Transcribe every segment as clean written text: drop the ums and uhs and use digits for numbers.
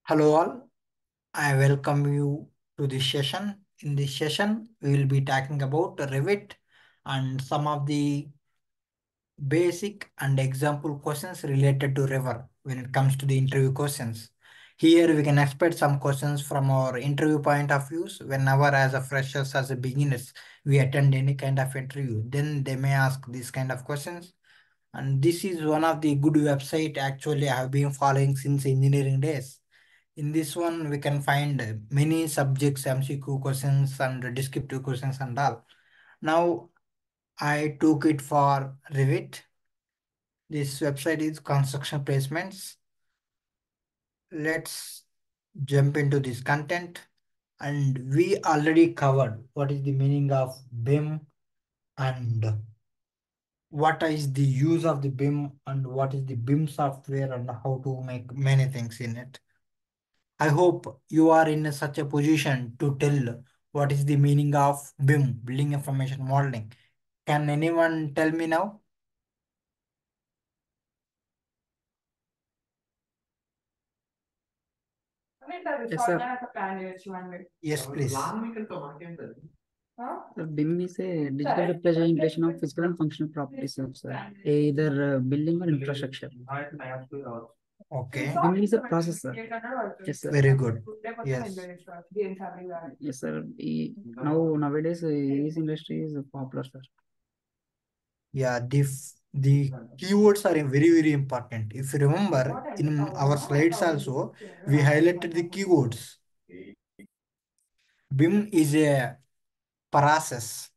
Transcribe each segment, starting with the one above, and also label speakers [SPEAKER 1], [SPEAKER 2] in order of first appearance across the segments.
[SPEAKER 1] Hello all, I welcome you to this session. In this session, we will be talking about Revit and some of the basic and example questions related to River when it comes to the interview questions. Here we can expect some questions from our interview point of views whenever as a freshers, as a beginners, we attend any kind of interview. Then they may ask these kind of questions. And this is one of the good website actually I have been following since engineering days. In this one, we can find many subjects, MCQ questions and descriptive questions and all. Now, I took it for Revit. This website is construction placements. Let's jump into this content. And we already covered what is the meaning of BIM and what is the use of the BIM and what is the BIM software and how to make many things in it. I hope you are in such a position to tell what is the meaning of BIM, Building Information Modeling. Can anyone tell me now?
[SPEAKER 2] Yes, sir.
[SPEAKER 1] Yes, please.
[SPEAKER 2] BIM is a digital representation of physical and functional properties of either building or infrastructure.
[SPEAKER 1] Okay,
[SPEAKER 2] BIM is a process, sir. Yes, sir.
[SPEAKER 1] very good. Yes.
[SPEAKER 2] Yes, sir. Nowadays, this industry is popular, sir.
[SPEAKER 1] Yeah, the keywords are very important. If you remember in our slides also, we highlighted the keywords. BIM is a process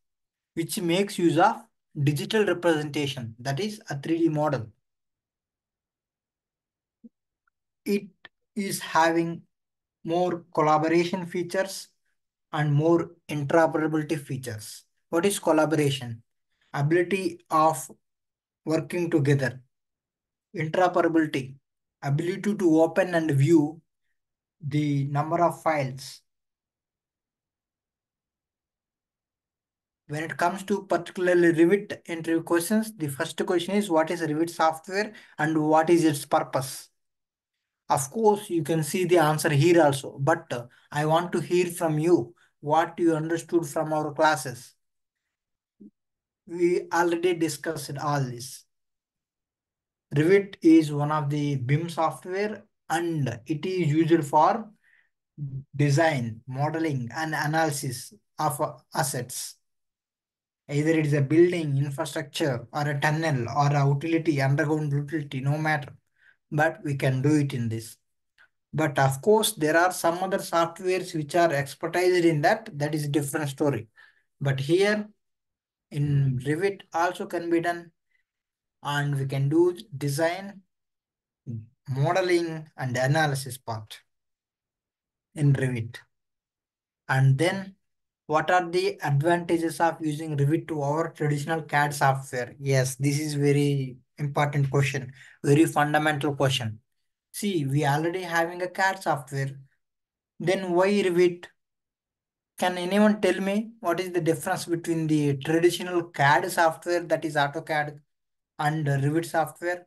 [SPEAKER 1] which makes use of digital representation, that is a 3D model. It is having more collaboration features and more interoperability features. What is collaboration? Ability of working together. Interoperability, ability to open and view the number of files. When it comes to particularly Revit interview questions, the first question is what is Revit software and what is its purpose? Of course, you can see the answer here also, but I want to hear from you what you understood from our classes. We already discussed all this. Revit is one of the BIM software and it is used for design, modeling and analysis of assets. Either it is a building, infrastructure or a tunnel or a utility, underground utility, no matter. But we can do it in this. But of course, there are some other softwares which are expertised in that. That is a different story. But here in Revit also can be done and we can do design, modeling and analysis part in Revit. And then what are the advantages of using Revit to our traditional CAD software? Yes, this is very important question, very fundamental question. See, we already having a CAD software. Then why Revit? Can anyone tell me what is the difference between the traditional CAD software that is AutoCAD and Revit software?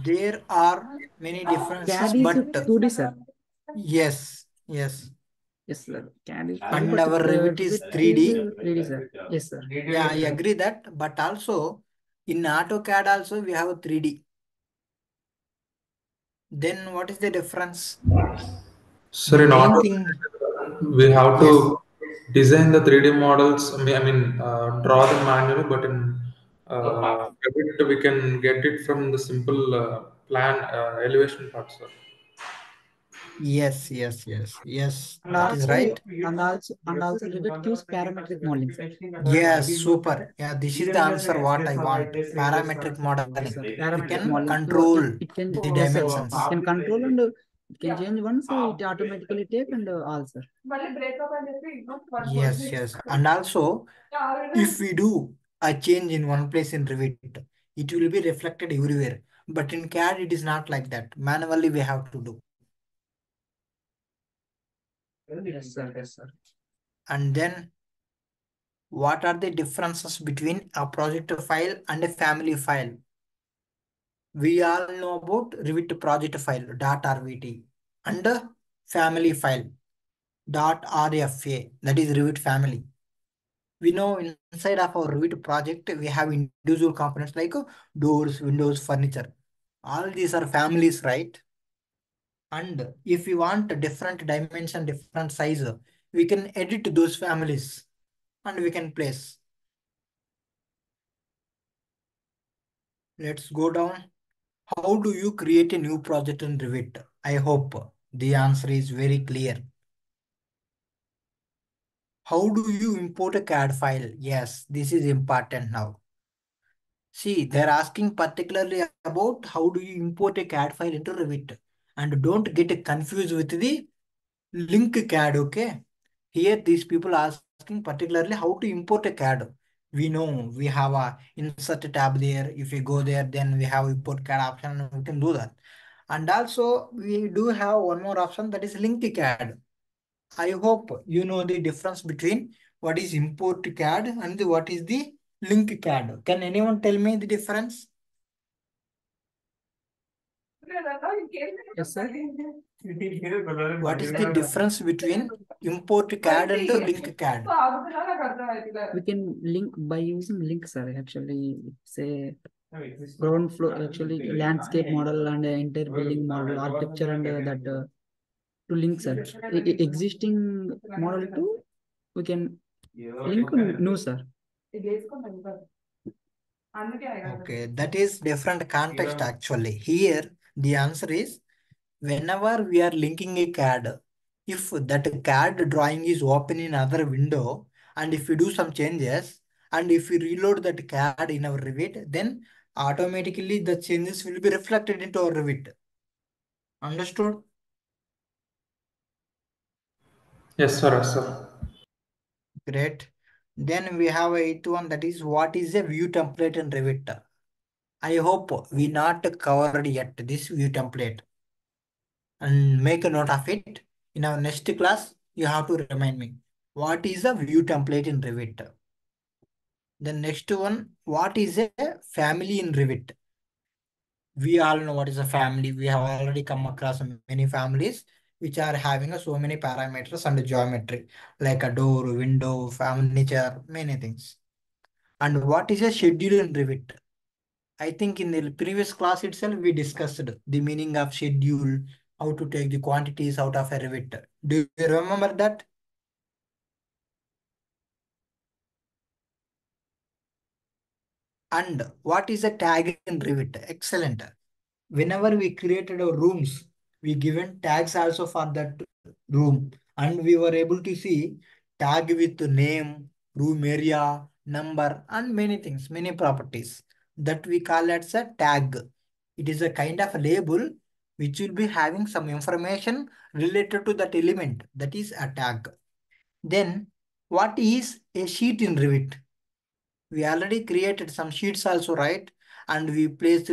[SPEAKER 1] There are many differences,
[SPEAKER 2] CAD is
[SPEAKER 1] but
[SPEAKER 2] 2D, sir.
[SPEAKER 1] yes, yes.
[SPEAKER 2] Yes, sir. CAD is 2D,
[SPEAKER 1] And
[SPEAKER 2] but
[SPEAKER 1] our Revit is
[SPEAKER 2] Revit is
[SPEAKER 1] 3D.
[SPEAKER 2] 3D, sir. Yes, sir.
[SPEAKER 1] Yeah, I agree that. But also in AutoCAD also we have a 3D. Then what is the difference? The
[SPEAKER 3] Sir, in
[SPEAKER 1] main
[SPEAKER 3] auto,
[SPEAKER 1] thing,
[SPEAKER 3] we have
[SPEAKER 1] yes,
[SPEAKER 3] to design the 3D models. Draw them manually, but in Revit, we can get it from the simple plan elevation part, sir.
[SPEAKER 1] yes.
[SPEAKER 2] And
[SPEAKER 1] That is
[SPEAKER 2] also,
[SPEAKER 1] right.
[SPEAKER 2] Revit gives parametric modeling, sir.
[SPEAKER 1] Yes, super. Yeah, this is the answer what I want. Parametric
[SPEAKER 2] Yes,
[SPEAKER 1] modeling.
[SPEAKER 2] sir.
[SPEAKER 1] We
[SPEAKER 2] Parametric
[SPEAKER 1] can
[SPEAKER 2] modeling.
[SPEAKER 1] control
[SPEAKER 2] It can,
[SPEAKER 1] the
[SPEAKER 2] yes, sir. It
[SPEAKER 1] dimensions.
[SPEAKER 2] can control and it can change once, it automatically take and all, sir.
[SPEAKER 1] Yes. And also, if we do a change in one place in Revit, it will be reflected everywhere. But in CAD, it is not like that. Manually, we have to do.
[SPEAKER 2] Yes, sir. Yes, sir.
[SPEAKER 1] And then what are the differences between a project file and a family file? We all know about Revit project file .rvt and a family file .rfa, that is Revit family. We know inside of our Revit project we have individual components like doors, windows, furniture. All these are families, right? And if we want a different dimension, different size, we can edit those families and we can place. Let's go down. How do you create a new project in Revit? I hope the answer is very clear. How do you import a CAD file? Yes, this is important now. See, they're asking particularly about how do you import a CAD file into Revit. And don't get confused with the link CAD, okay? Here, these people are asking particularly how to import a CAD. We know we have a insert tab there. If we go there, then we have import CAD option and we can do that. And also we do have one more option, that is link CAD. I hope you know the difference between what is import CAD and what is the link CAD. Can anyone tell me the difference?
[SPEAKER 2] Yes, sir.
[SPEAKER 1] What is the difference between import CAD and link CAD?
[SPEAKER 2] We can link by using links, sir. Actually, say ground floor, actually landscape model and entire building model, architecture and that to link, sir. Existing model to we can link new, sir.
[SPEAKER 1] Okay, that is different context actually. Here, the answer is whenever we are linking a CAD, if that CAD drawing is open in other window, and if we do some changes, and if we reload that CAD in our Revit, then automatically the changes will be reflected into our Revit. Understood?
[SPEAKER 3] Yes, sir. Yes, sir.
[SPEAKER 1] Great. Then we have a eighth one, that is what is a view template in Revit? I hope we not covered yet this view template. And make a note of it. In our next class, you have to remind me. What is a view template in Revit? The next one, what is a family in Revit? We all know what is a family. We have already come across many families which are having so many parameters and geometry, like a door, window, furniture, many things. And what is a schedule in Revit? I think in the previous class itself, we discussed the meaning of schedule, how to take the quantities out of a Revit. Do you remember that? And what is a tag in Revit? Excellent. Whenever we created our rooms, we given tags also for that room, and we were able to see tag with name, room area, number, and many things, many properties that we call as a tag. It is a kind of a label which will be having some information related to that element, that is a tag. Then what is a sheet in Revit? We already created some sheets also, right? And we placed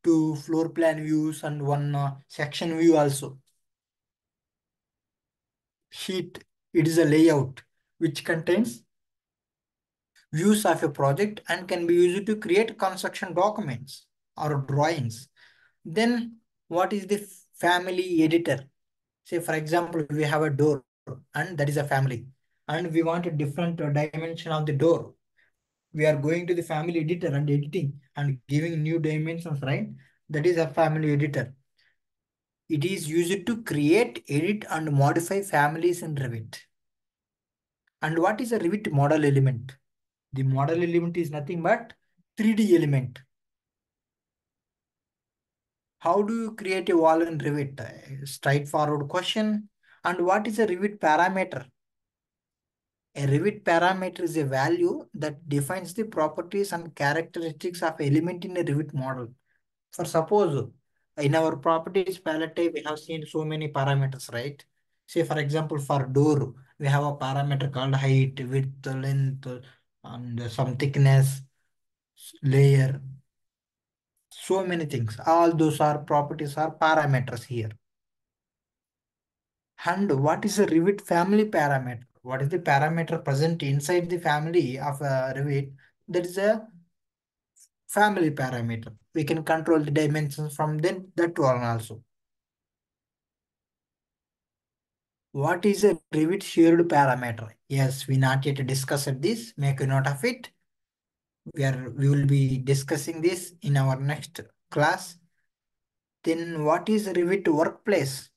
[SPEAKER 1] two floor plan views and one section view also. Sheet, it is a layout which contains views of a project and can be used to create construction documents or drawings. Then what is the family editor? Say for example, we have a door and that is a family, and we want a different dimension of the door. We are going to the family editor and editing and giving new dimensions, right? That is a family editor. It is used to create, edit, and modify families in Revit. And what is a Revit model element? The model element is nothing but 3D element. How do you create a wall in Revit? Straightforward question. And what is a Revit parameter? A Revit parameter is a value that defines the properties and characteristics of element in a Revit model. For suppose in our properties palette, we have seen so many parameters, right? Say for example, for door, we have a parameter called height, width, length, and some thickness, layer, so many things. All those are properties are parameters here. And what is a Revit family parameter? What is the parameter present inside the family of Revit? That is a family parameter. We can control the dimensions from then that one also. What is a Revit shared parameter? Yes, we not yet discussed this. Make a note of it. We will be discussing this in our next class. Then what is Revit workplace?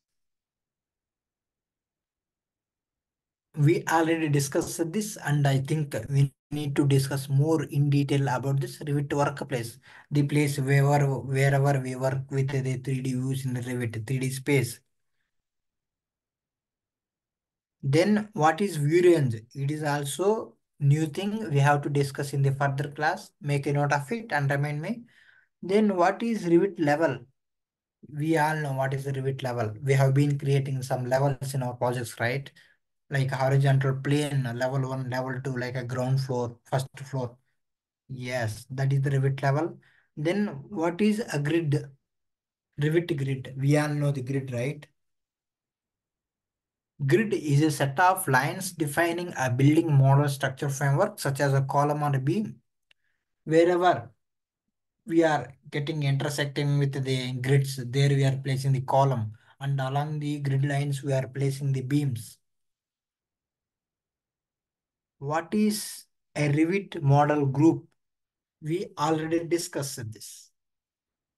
[SPEAKER 1] We already discussed this, and I think we need to discuss more in detail about this Revit workplace, the place wherever we work with the 3D views in the Revit 3D space. Then what is view range? It is also new thing we have to discuss in the further class. Make a note of it and remind me. Then what is Revit level? We all know what is the Revit level. We have been creating some levels in our projects, right? Like horizontal plane, level 1, level 2, like a ground floor, first floor. Yes, that is the Revit level. Then what is a grid? Revit grid. We all know the grid, right? Grid is a set of lines defining a building model structure framework, such as a column or a beam. Wherever we are getting intersecting with the grids, there we are placing the column, and along the grid lines, we are placing the beams. What is a Revit model group? We already discussed this.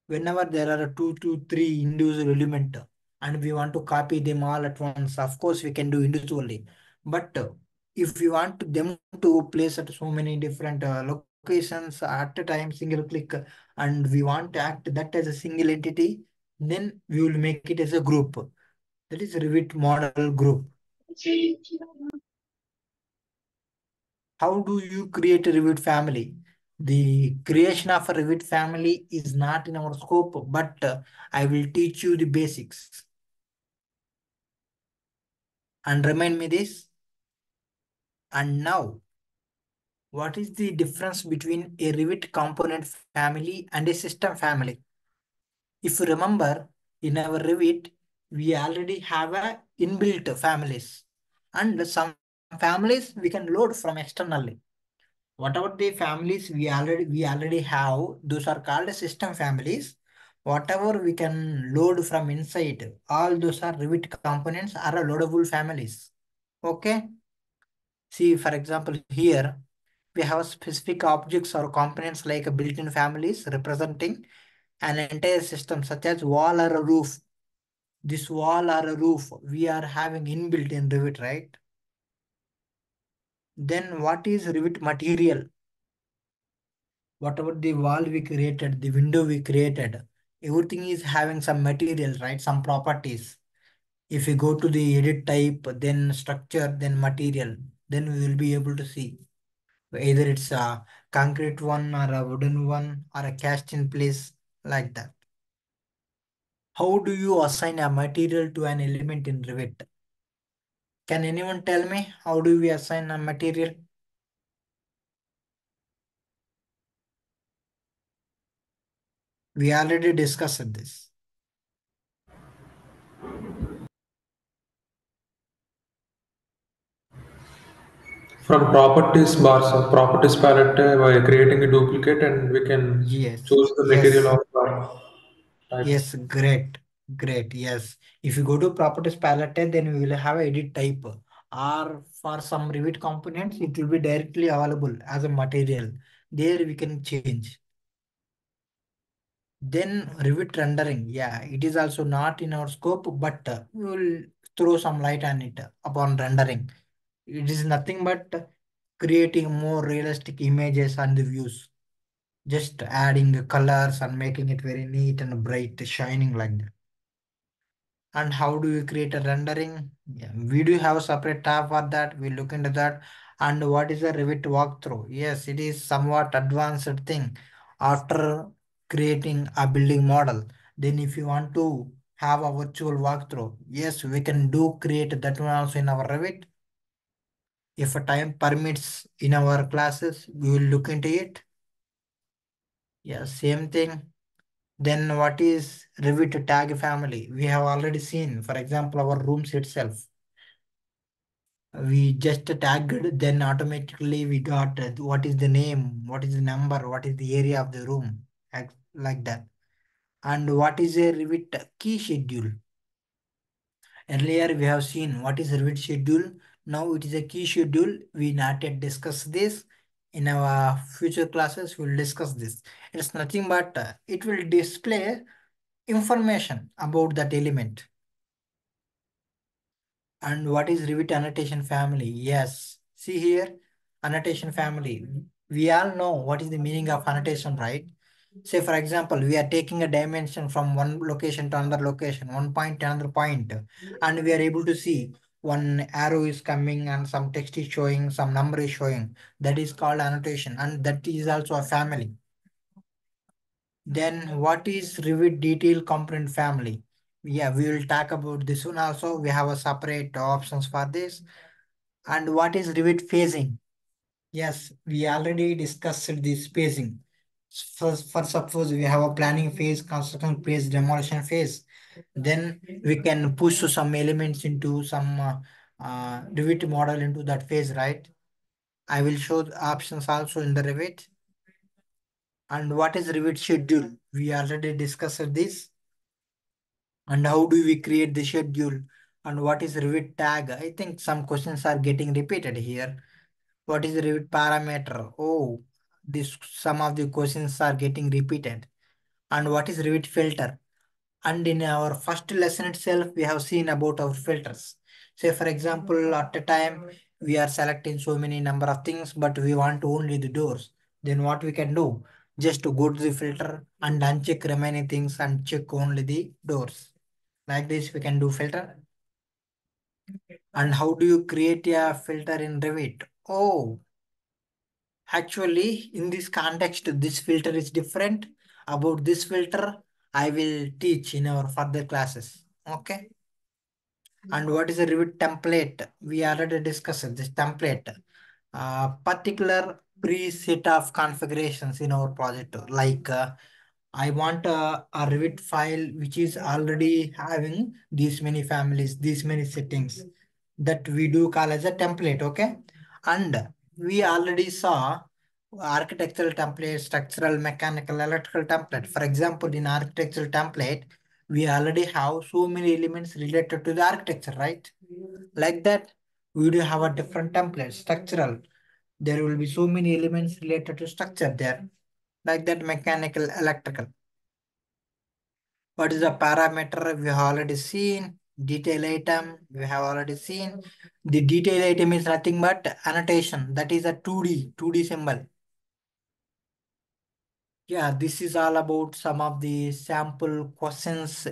[SPEAKER 1] Whenever there are two to three individual elements and we want to copy them all at once, of course we can do individually. But if we want them to place at so many different locations at a time, single click, and we want to act that as a single entity, then we will make it as a group. That is Revit model group. How do you create a Revit family? The creation of a Revit family is not in our scope, but I will teach you the basics. And remind me this. And now, what is the difference between a Revit component family and a system family? If you remember, in our Revit, we already have a inbuilt families, and some families we can load from externally. Whatever the families we already have, those are called system families. Whatever we can load from inside, all those are Revit components are a loadable families. Okay. See, for example, here we have specific objects or components like a built-in families representing an entire system, such as wall or a roof. This wall or a roof we are having inbuilt in Revit, right? Then what is Revit material? Whatever the wall we created, the window we created, everything is having some material, right? Some properties. If we go to the edit type, then structure, then material, then we will be able to see either it's a concrete one or a wooden one or a cast in place like that. How do you assign a material to an element in Revit? Can anyone tell me how do we assign a material? We already discussed this.
[SPEAKER 3] From properties bar, so properties palette by creating a duplicate, and we can
[SPEAKER 1] Yes,
[SPEAKER 3] choose the material
[SPEAKER 1] yes.
[SPEAKER 3] of our type.
[SPEAKER 1] Yes, great, great. Yes, if you go to properties palette, then we will have edit type. Or for some Revit components, it will be directly available as a material. There we can change. Then Revit rendering, yeah, it is also not in our scope, but we will throw some light on it upon rendering. It is nothing but creating more realistic images and the views. Just adding colors and making it very neat and bright, shining like that. And how do you create a rendering? Yeah, we do have a separate tab for that. We look into that. And what is a Revit walkthrough? Yes, it is somewhat advanced thing. After creating a building model, then if you want to have a virtual walkthrough, yes, we can do create that one also in our Revit. If a time permits in our classes, we will look into it. Yeah, same thing. Then what is Revit tag family? We have already seen, for example, our rooms itself. We just tagged, then automatically we got what is the name, what is the number, what is the area of the room, like that. And what is a Revit key schedule? Earlier we have seen what is Revit schedule. Now it is a key schedule. We not yet discuss this. In our future classes, we'll discuss this. It's nothing but it will display information about that element. And what is Revit annotation family? Yes. See here, annotation family. We all know what is the meaning of annotation, right? Say, for example, we are taking a dimension from one location to another location, one point to another point, and we are able to see one arrow is coming and some text is showing, some number is showing. That is called annotation, and that is also a family. Then what is Revit detail component family? Yeah, we will talk about this one also. We have a separate options for this. And what is Revit phasing? Yes, we already discussed this phasing. For suppose we have a planning phase, construction phase, demolition phase, then we can push some elements into some Revit model into that phase, right? I will show the options also in the Revit. And what is Revit schedule? We already discussed this. And how do we create the schedule? And what is Revit tag? I think some questions are getting repeated here. What is the Revit parameter? Oh, this some of the questions are getting repeated. And what is Revit filter? And in our first lesson itself, we have seen about our filters. Say, for example, at a time we are selecting so many number of things, but we want only the doors. Then what we can do? Just to go to the filter and uncheck remaining things and check only the doors. Like this, we can do filter. And how do you create a filter in Revit? Oh, actually, in this context, this filter is different. About this filter, I will teach in our further classes. Okay. And what is a Revit template? We already discussed this template. Particular preset of configurations in our project. Like I want a Revit file which is already having these many families, these many settings that we do call as a template. Okay. And we already saw architectural template, structural, mechanical, electrical template. For example, in architectural template, we already have so many elements related to the architecture, right? Like that, we do have a different template, structural. There will be so many elements related to structure there. Like that, mechanical, electrical. What is the parameter? We have already seen. Detail item, we have already seen. The detail item is nothing but annotation. That is a 2D symbol. Yeah, this is all about some of the sample questions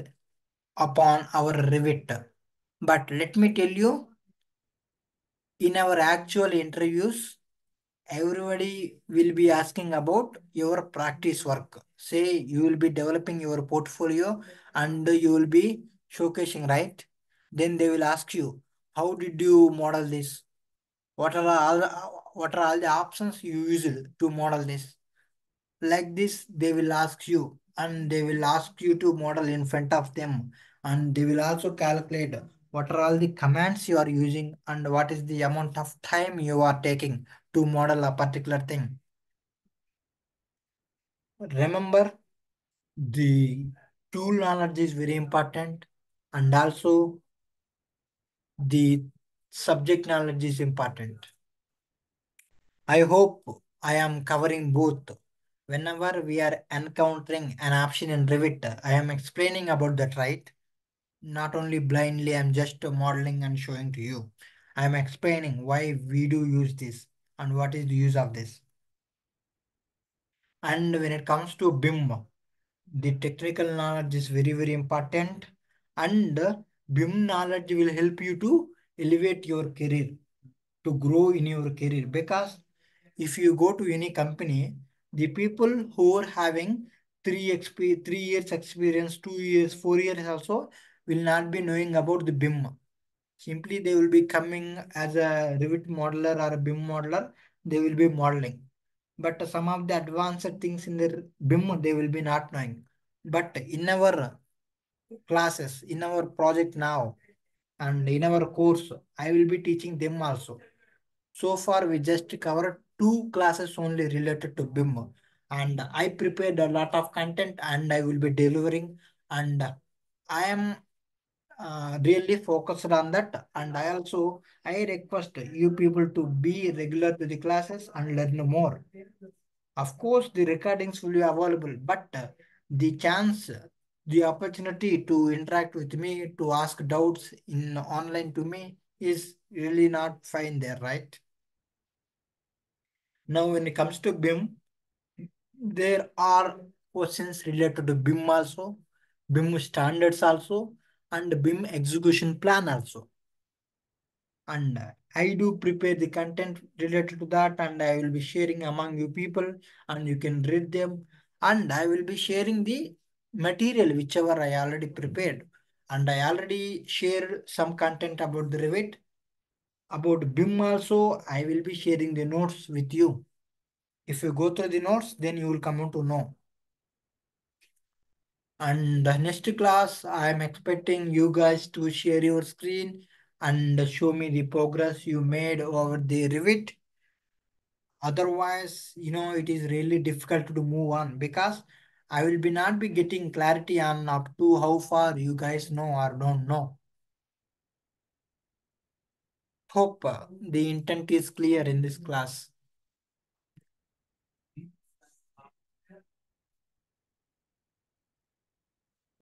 [SPEAKER 1] upon our Revit. But let me tell you, in our actual interviews, everybody will be asking about your practice work. Say you will be developing your portfolio and you will be showcasing, right? Then they will ask you, how did you model this? What are all the options you used to model this? Like this, they will ask you, and they will ask you to model in front of them, and they will also calculate what are all the commands you are using and what is the amount of time you are taking to model a particular thing. Remember, the tool knowledge is very important, and also the subject knowledge is important. I hope I am covering both. Whenever we are encountering an option in Revit, I am explaining about that, right? Not only blindly, I'm just modeling and showing to you. I am explaining why we do use this and what is the use of this. And when it comes to BIM, the technical knowledge is very, very important. And BIM knowledge will help you to elevate your career, to grow in your career. Because if you go to any company, the people who are having 3 years experience, 2 years, 4 years also will not be knowing about the BIM. Simply they will be coming as a Revit modeler or a BIM modeler, they will be modeling. But some of the advanced things in the BIM they will be not knowing. But in our classes, in our project now, And in our course, I will be teaching them also. So far, we just covered two classes only related to BIM. And I prepared a lot of content and I will be delivering. And I am really focused on that. And I request you people to be regular to the classes and learn more. Of course, the recordings will be available, but the chance, the opportunity to interact with me, to ask doubts in online to me is really not fine there, right? Now, when it comes to BIM, there are questions related to BIM also, BIM standards also, and BIM execution plan also. And I do prepare the content related to that, and I will be sharing among you people, and you can read them. And I will be sharing the material whichever I already prepared. And I already shared some content about the Revit. About BIM also, I will be sharing the notes with you. If you go through the notes, then you will come to know. And the next class, I am expecting you guys to share your screen and show me the progress you made over the Revit. Otherwise, it is really difficult to move on because I will be not be getting clarity on up to how far you guys know or don't know. Hope the intent is clear in this class.